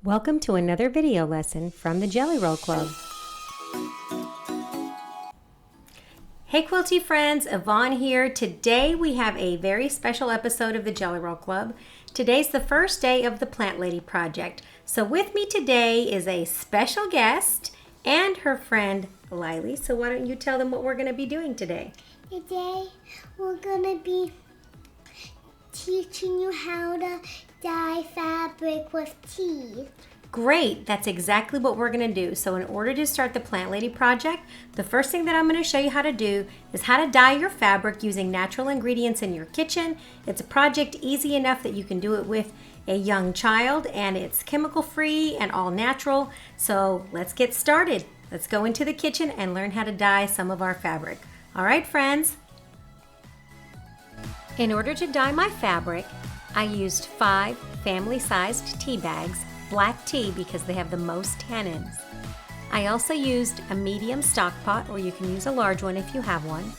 Welcome to another video lesson from the Jelly Roll Club. Hey quilty friends, Yvonne here. Today we have a very special episode of the Jelly Roll Club. Today's the first day of the Plant Lady project. So with me today is a special guest and her friend Lily. So why don't you tell them what we're going to be doing today? Today we're going to be teaching you how to dye fabric with tea. Great, that's exactly what we're going to do. So in order to start the Plant Lady project, the first thing that I'm going to show you how to do is how to dye your fabric using natural ingredients in your kitchen. It's a project easy enough that you can do it with a young child, and it's chemical free and all natural. So let's get started. Let's go into the kitchen and learn how to dye some of our fabric. All right, friends. In order to dye my fabric, I used 5 family-sized tea bags, black tea because they have the most tannins. I also used a medium stock pot, or you can use a large one if you have one,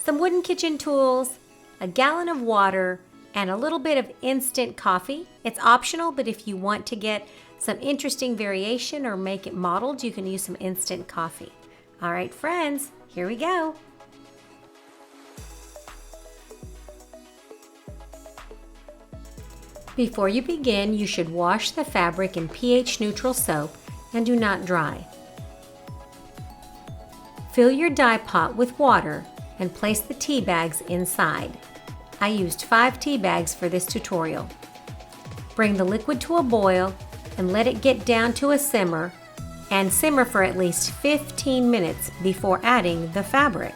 some wooden kitchen tools, a gallon of water, and a little bit of instant coffee. It's optional, but if you want to get some interesting variation or make it mottled, you can use some instant coffee. All right, friends, here we go. Before you begin, you should wash the fabric in pH-neutral soap and do not dry. Fill your dye pot with water and place the tea bags inside. I used 5 tea bags for this tutorial. Bring the liquid to a boil and let it get down to a simmer, and simmer for at least 15 minutes before adding the fabric.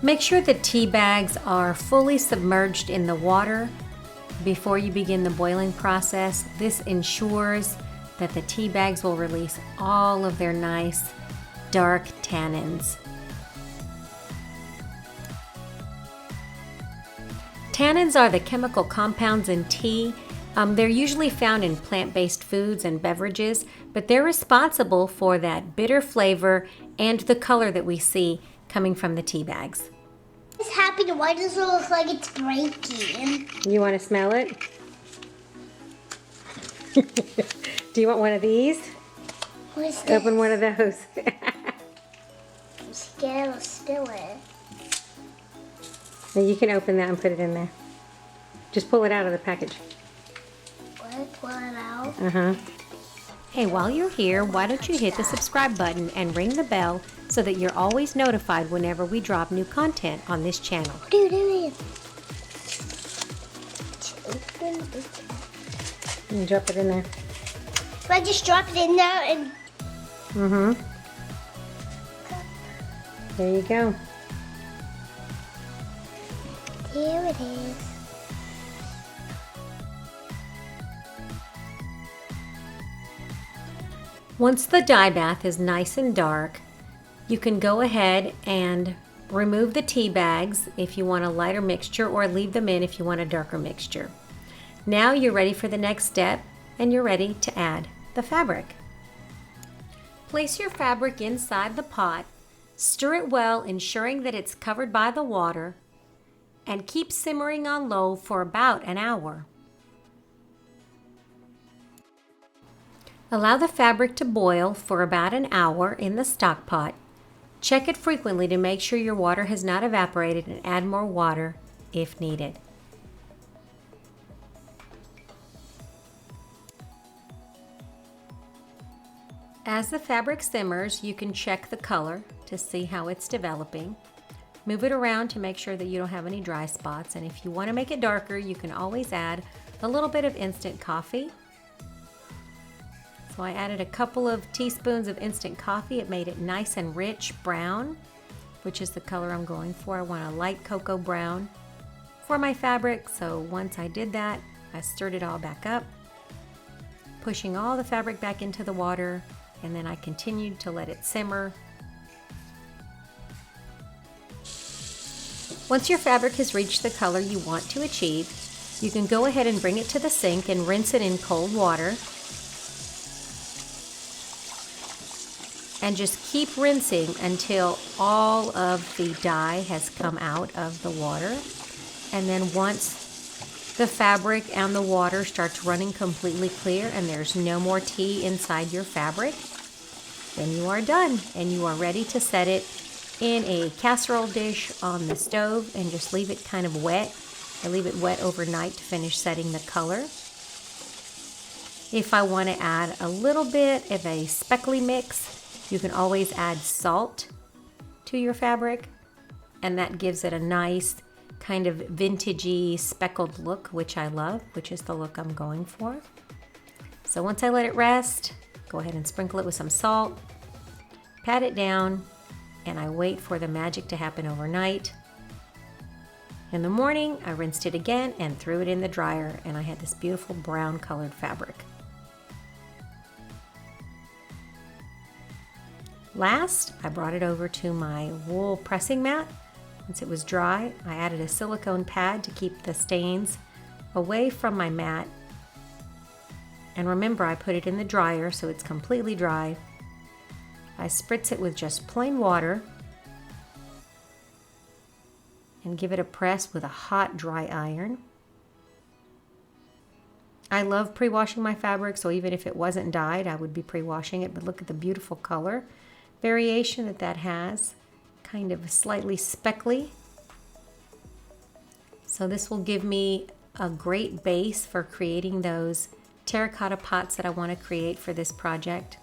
Make sure the tea bags are fully submerged in the water before you begin the boiling process. This ensures that the tea bags will release all of their nice dark tannins. Tannins are the chemical compounds in tea. They're usually found in plant-based foods and beverages, but they're responsible for that bitter flavor and the color that we see coming from the tea bags. It's happy. Why does it look like it's breaking? You want to smell it? Do you want one of these? What is this? Open one of those. I'm scared I'll spill it. Now you can open that and put it in there. Just pull it out of the package. What? Pull it out? Uh-huh. Hey, while you're here, why don't you hit the subscribe button and ring the bell so that you're always notified whenever we drop new content on this channel. What are you doing? Open. And drop it in there. So I just drop it in there and... Mm-hmm. There you go. Here it is. Once the dye bath is nice and dark, you can go ahead and remove the tea bags if you want a lighter mixture, or leave them in if you want a darker mixture. Now you're ready for the next step, and you're ready to add the fabric. Place your fabric inside the pot, stir it well, ensuring that it's covered by the water, and keep simmering on low for about an hour. Allow the fabric to boil for about an hour in the stock pot. Check it frequently to make sure your water has not evaporated, and add more water if needed. As the fabric simmers, you can check the color to see how it's developing. Move it around to make sure that you don't have any dry spots, and if you want to make it darker, you can always add a little bit of instant coffee. So I added a couple of teaspoons of instant coffee. It made it nice and rich brown, which is the color I'm going for. I want a light cocoa brown for my fabric. So once I did that, I stirred it all back up, pushing all the fabric back into the water, and then I continued to let it simmer. Once your fabric has reached the color you want to achieve, you can go ahead and bring it to the sink and rinse it in cold water. And just keep rinsing until all of the dye has come out of the water. And then once the fabric and the water starts running completely clear and there's no more tea inside your fabric, then you are done and you are ready to set it in a casserole dish on the stove and just leave it kind of wet. I leave it wet overnight to finish setting the color. If I want to add a little bit of a speckly mix, you can always add salt to your fabric, and that gives it a nice kind of vintagey speckled look, which I love, which is the look I'm going for. So once I let it rest, go ahead and sprinkle it with some salt, pat it down, and I wait for the magic to happen overnight. In the morning, I rinsed it again and threw it in the dryer, and I had this beautiful brown colored fabric. Last, I brought it over to my wool pressing mat. Once it was dry, I added a silicone pad to keep the stains away from my mat. And remember, I put it in the dryer so it's completely dry. I spritz it with just plain water and give it a press with a hot dry iron. I love pre-washing my fabric, so even if it wasn't dyed, I would be pre-washing it, but look at the beautiful color variation that has, kind of slightly speckly. So this will give me a great base for creating those terracotta pots that I want to create for this project.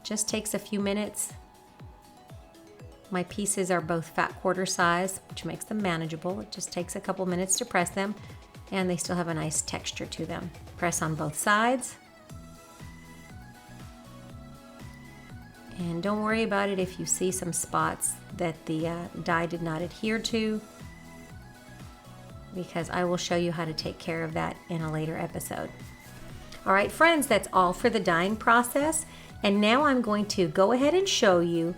Just takes a few minutes. My pieces are both fat quarter size, which makes them manageable. It just takes a couple minutes to press them, and they still have a nice texture to them. Press on both sides. And don't worry about it if you see some spots that the dye did not adhere to, because I will show you how to take care of that in a later episode. All right, friends, that's all for the dyeing process. And now I'm going to go ahead and show you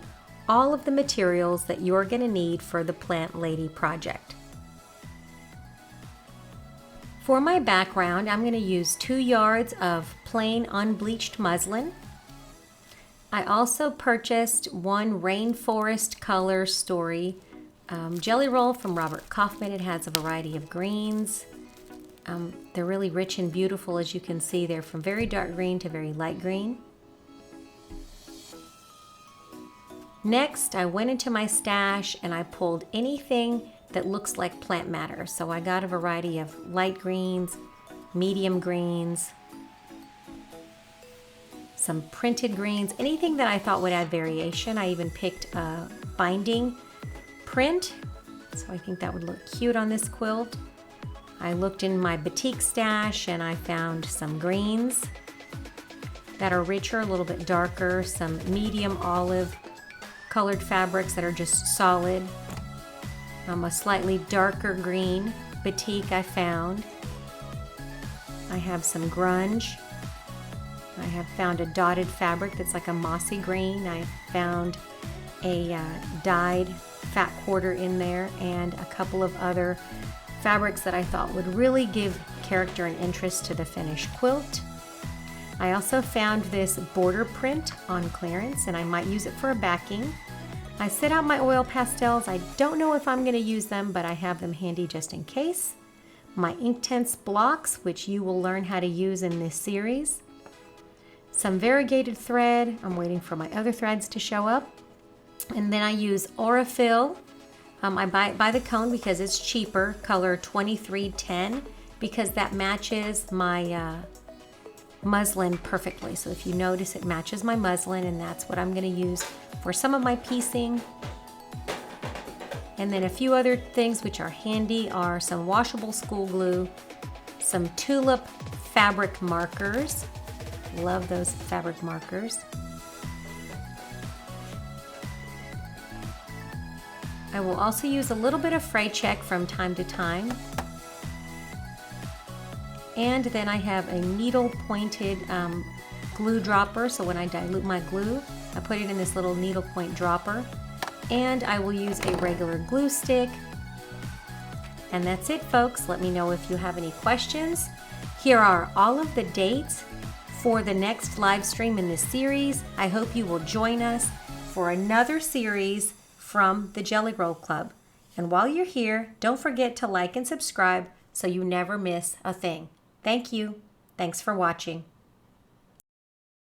all of the materials that you're going to need for the Plant Lady project. For my background, I'm going to use 2 yards of plain unbleached muslin. I also purchased 1 Rainforest Color Story jelly roll from Robert Kaufman. It has a variety of greens. They're really rich and beautiful, as you can see. They're from very dark green to very light green. Next, I went into my stash and I pulled anything that looks like plant matter. So I got a variety of light greens, medium greens, some printed greens, anything that I thought would add variation. I even picked a binding print, so I think that would look cute on this quilt. I looked in my batik stash and I found some greens that are richer, a little bit darker, some medium olive colored fabrics that are just solid. A slightly darker green batik I found. I have some grunge. I have found a dotted fabric that's like a mossy green. I found a dyed fat quarter in there, and a couple of other fabrics that I thought would really give character and interest to the finished quilt. I also found this border print on clearance, and I might use it for a backing. I set out my oil pastels. I don't know if I'm going to use them, but I have them handy just in case. My Inktense blocks, which you will learn how to use in this series. Some variegated thread. I'm waiting for my other threads to show up. And then I use Aurifil. I buy it by the cone because it's cheaper, color 2310, because that matches my muslin perfectly. So if you notice, it matches my muslin, and that's what I'm going to use for some of my piecing. And then a few other things which are handy are some washable school glue, some tulip fabric markers. Love those fabric markers. I will also use a little bit of fray check from time to time. And then I have a needle pointed glue dropper, so when I dilute my glue, I put it in this little needle point dropper. And I will use a regular glue stick. And that's it, folks. Let me know if you have any questions. Here are all of the dates for the next live stream in this series. I hope you will join us for another series from the Jelly Roll Club. And while you're here, don't forget to like and subscribe so you never miss a thing. Thank you. Thanks for watching.